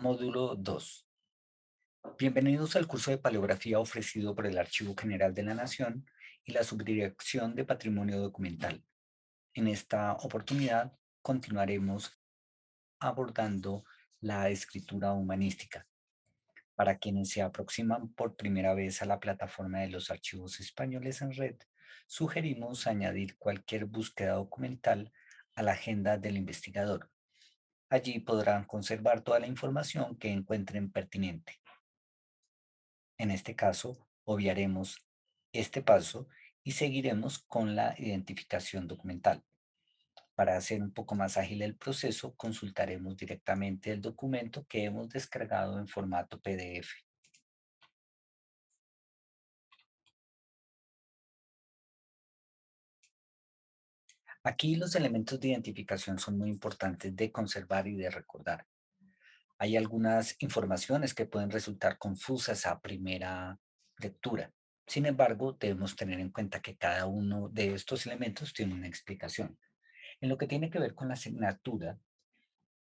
Módulo 2. Bienvenidos al curso de paleografía ofrecido por el Archivo General de la Nación y la Subdirección de Patrimonio Documental. En esta oportunidad continuaremos abordando la escritura humanística. Para quienes se aproximan por primera vez a la plataforma de los archivos españoles en red, sugerimos añadir cualquier búsqueda documental a la agenda del investigador. Allí podrán conservar toda la información que encuentren pertinente. En este caso, obviaremos este paso y seguiremos con la identificación documental. Para hacer un poco más ágil el proceso, consultaremos directamente el documento que hemos descargado en formato PDF. Aquí los elementos de identificación son muy importantes de conservar y de recordar. Hay algunas informaciones que pueden resultar confusas a primera lectura. Sin embargo, debemos tener en cuenta que cada uno de estos elementos tiene una explicación. En lo que tiene que ver con la asignatura,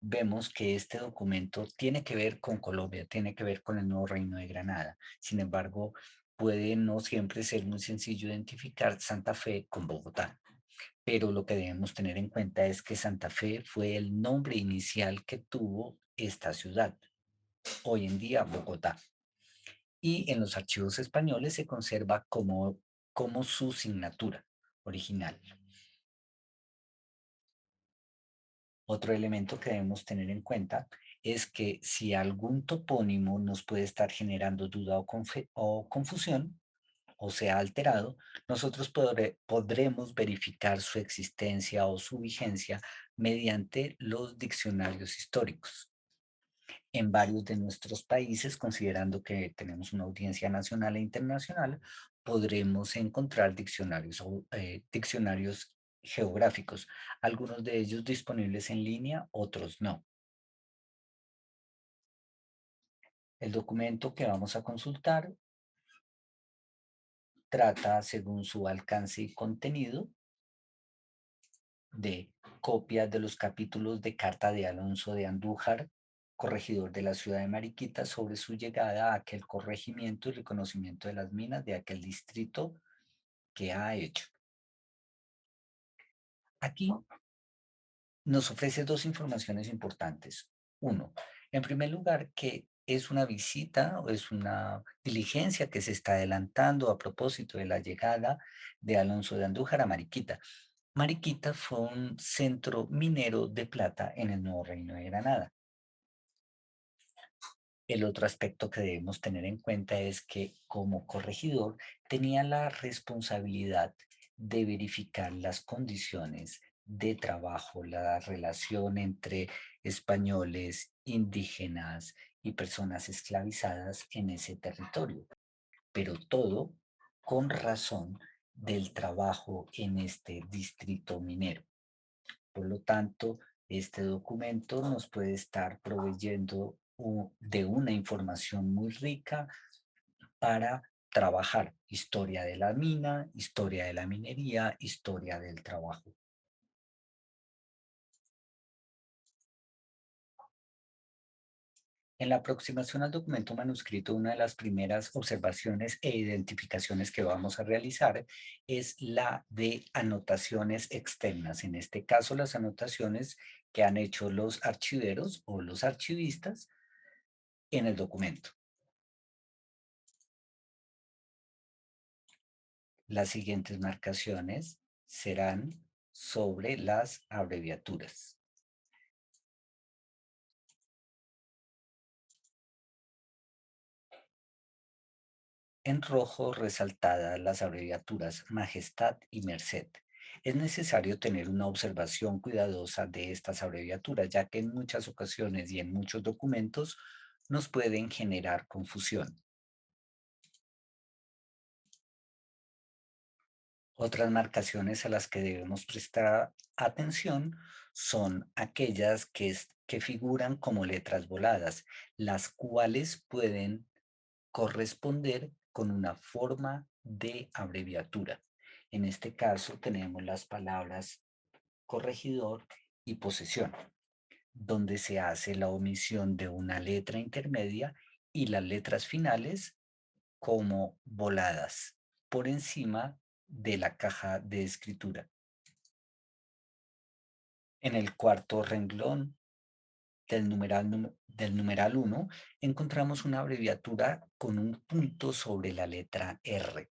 vemos que este documento tiene que ver con Colombia, tiene que ver con el nuevo Reino de Granada. Sin embargo, puede no siempre ser muy sencillo identificar Santa Fe con Bogotá, pero lo que debemos tener en cuenta es que Santa Fe fue el nombre inicial que tuvo esta ciudad, hoy en día Bogotá. Y en los archivos españoles se conserva como su signatura original. Otro elemento que debemos tener en cuenta es que si algún topónimo nos puede estar generando duda o confusión, o sea, alterado, nosotros podremos verificar su existencia o su vigencia mediante los diccionarios históricos. En varios de nuestros países, considerando que tenemos una audiencia nacional e internacional, podremos encontrar diccionarios geográficos, algunos de ellos disponibles en línea, otros no. El documento que vamos a consultar trata, según su alcance y contenido, de copias de los capítulos de Carta de Alonso de Andújar, corregidor de la ciudad de Mariquita, sobre su llegada a aquel corregimiento y reconocimiento de las minas de aquel distrito que ha hecho. Aquí nos ofrece dos informaciones importantes. Uno, en primer lugar, que es una visita o es una diligencia que se está adelantando a propósito de la llegada de Alonso de Andújar a Mariquita. Mariquita fue un centro minero de plata en el Nuevo Reino de Granada. El otro aspecto que debemos tener en cuenta es que como corregidor tenía la responsabilidad de verificar las condiciones de trabajo, la relación entre españoles, indígenas y personas esclavizadas en ese territorio, pero todo con razón del trabajo en este distrito minero. Por lo tanto, este documento nos puede estar proveyendo de una información muy rica para trabajar historia de la mina, historia de la minería, historia del trabajo. En la aproximación al documento manuscrito, una de las primeras observaciones e identificaciones que vamos a realizar es la de anotaciones externas. En este caso, las anotaciones que han hecho los archiveros o los archivistas en el documento. Las siguientes marcaciones serán sobre las abreviaturas. En rojo resaltadas las abreviaturas Majestad y Merced. Es necesario tener una observación cuidadosa de estas abreviaturas, ya que en muchas ocasiones y en muchos documentos nos pueden generar confusión. Otras marcaciones a las que debemos prestar atención son aquellas que figuran como letras voladas, las cuales pueden corresponder con una forma de abreviatura. En este caso tenemos las palabras corregidor y posesión. donde se hace la omisión de una letra intermedia y las letras finales como voladas por encima de la caja de escritura. En el cuarto renglón del numeral 1 encontramos una abreviatura con un punto sobre la letra R.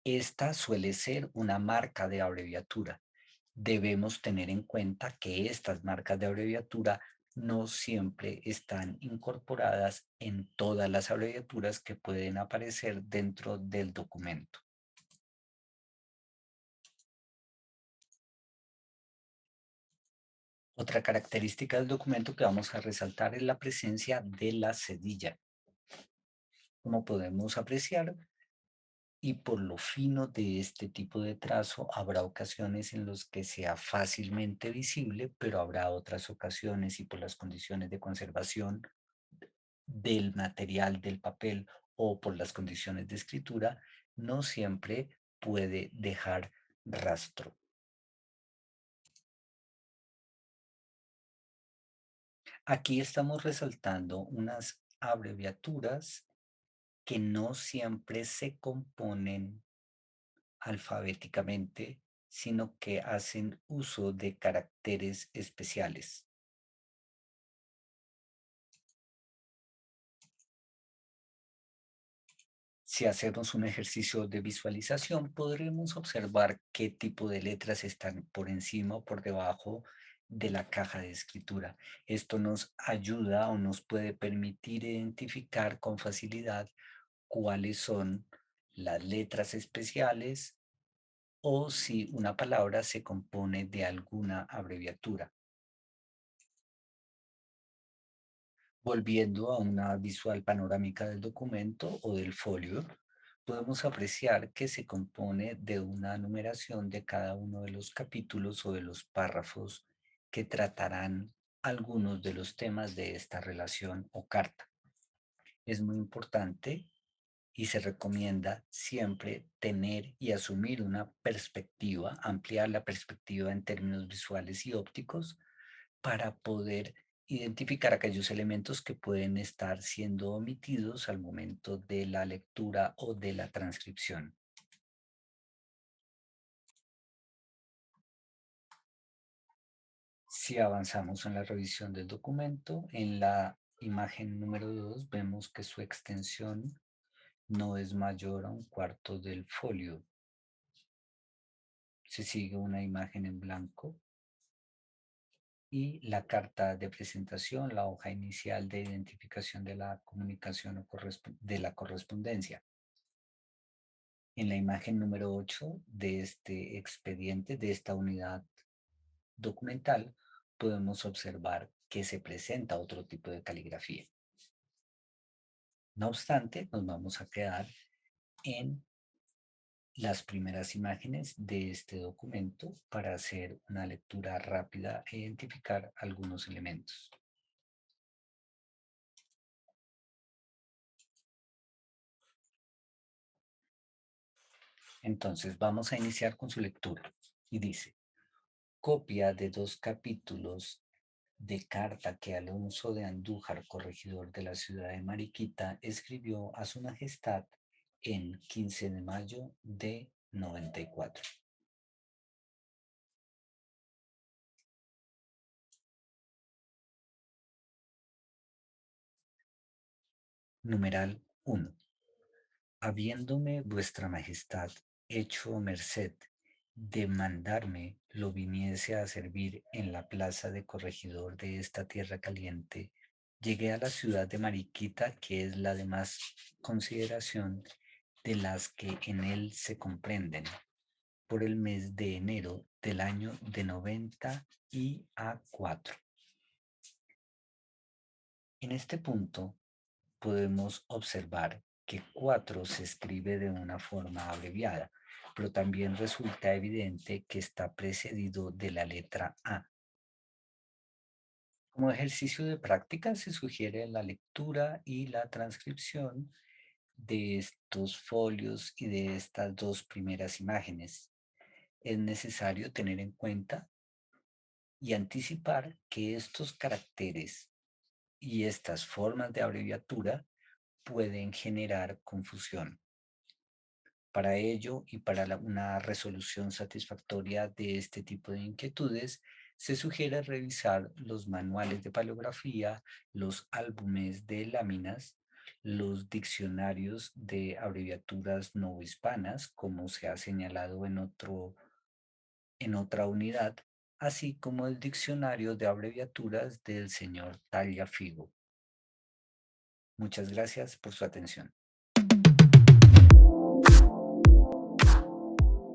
Esta suele ser una marca de abreviatura. Debemos tener en cuenta que estas marcas de abreviatura no siempre están incorporadas en todas las abreviaturas que pueden aparecer dentro del documento. Otra característica del documento que vamos a resaltar es la presencia de la cedilla. Como podemos apreciar, y por lo fino de este tipo de trazo, habrá ocasiones en las que sea fácilmente visible, pero habrá otras ocasiones y por las condiciones de conservación del material del papel o por las condiciones de escritura, no siempre puede dejar rastro. Aquí estamos resaltando unas abreviaturas que no siempre se componen alfabéticamente, sino que hacen uso de caracteres especiales. Si hacemos un ejercicio de visualización, podremos observar qué tipo de letras están por encima o por debajo de la caja de escritura. Esto nos ayuda o nos puede permitir identificar con facilidad cuáles son las letras especiales o si una palabra se compone de alguna abreviatura. Volviendo a una visual panorámica del documento o del folio, podemos apreciar que se compone de una numeración de cada uno de los capítulos o de los párrafos que tratarán algunos de los temas de esta relación o carta. Es muy importante y se recomienda siempre tener y asumir una perspectiva, ampliar la perspectiva en términos visuales y ópticos para poder identificar aquellos elementos que pueden estar siendo omitidos al momento de la lectura o de la transcripción. Si avanzamos en la revisión del documento, en la imagen número 2 vemos que su extensión no es mayor a un cuarto del folio. Se sigue una imagen en blanco y la carta de presentación, la hoja inicial de identificación de la comunicación o de la correspondencia. En la imagen número 8 de este expediente, de esta unidad documental, podemos observar que se presenta otro tipo de caligrafía. No obstante, nos vamos a quedar en las primeras imágenes de este documento para hacer una lectura rápida e identificar algunos elementos. Entonces, vamos a iniciar con su lectura. Y dice, copia de 2 capítulos de carta que Alonso de Andújar, corregidor de la ciudad de Mariquita, escribió a su majestad en 15 de mayo de 94. Numeral 1. Habiéndome vuestra majestad hecho merced de mandarme lo viniese a servir en la plaza de corregidor de esta tierra caliente, llegué a la ciudad de Mariquita, que es la de más consideración de las que en él se comprenden, por el mes de enero del año de 90 y a 4. En este punto podemos observar que 4 se escribe de una forma abreviada, pero también resulta evidente que está precedido de la letra A. Como ejercicio de práctica se sugiere la lectura y la transcripción de estos folios y de estas 2 primeras imágenes. Es necesario tener en cuenta y anticipar que estos caracteres y estas formas de abreviatura pueden generar confusión. Para ello y para una resolución satisfactoria de este tipo de inquietudes, se sugiere revisar los manuales de paleografía, los álbumes de láminas, los diccionarios de abreviaturas no hispanas, como se ha señalado en otra unidad, así como el diccionario de abreviaturas del señor Tagliafico. Muchas gracias por su atención.